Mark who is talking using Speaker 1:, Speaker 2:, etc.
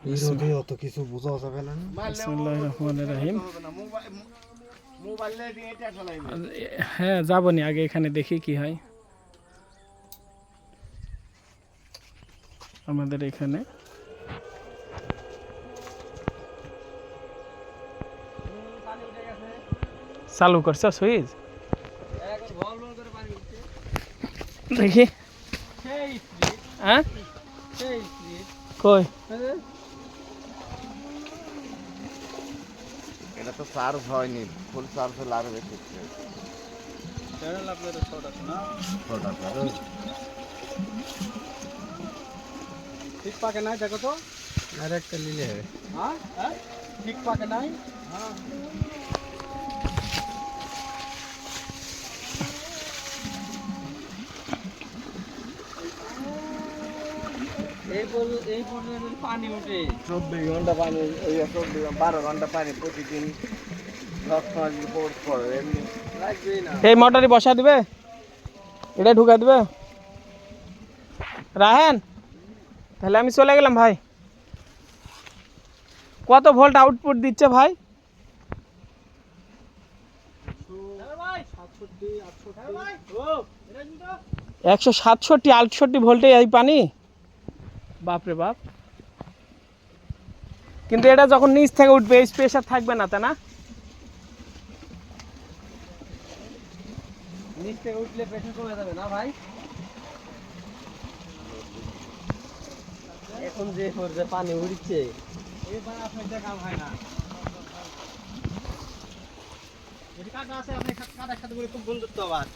Speaker 1: অত কিছু বোঝা যাবে না।
Speaker 2: বিসমিল্লাহির রহমানির রহিম। হ্যাঁ যাবনি, আগে এখানে দেখি কি হয়। আমাদের এখানে চালু করছে সুইচ, দেখি। হ্যাঁ কই
Speaker 1: এটা তো চার্জ হয়নি, ফুল চার্জ হলে আরো বেশি।
Speaker 3: ঠিক পাকে নাই দেখো তো,
Speaker 1: আর একটা নিলে হবে।
Speaker 3: হ্যাঁ ঠিক পাকে নাই। এই পর্যন্ত পানি উঠে
Speaker 1: 24 ঘন্টা পানি, 12 ঘন্টা পানি প্রতিদিন 10 মাস রিপোর্ট করে, এমনি
Speaker 3: লাগবেই না।
Speaker 2: এই মোটরই বসা দিবে, এটা ঢুকা দিবে রাহেন। তাহলে আমি চলে গেলাম ভাই। কত ভোল্ট আউটপুট দিচ্ছে ভাই? 167-68 ভোল্টে এই পানি, বাপরে বাপ। কিন্তু এটা যখন নিচ থেকে উঠবে এই প্রেসার থাকবে না, তাই না?
Speaker 3: নিচ থেকে উঠলে প্রেশার কমে যাবে না ভাই? এখন যে পর্যায়ে পানি উঠছে এবার আপনার দেখা হয় না। যদি কাটা আছে আপনি কাটার সাথে করে খুব বন্ধুত্ব আবার।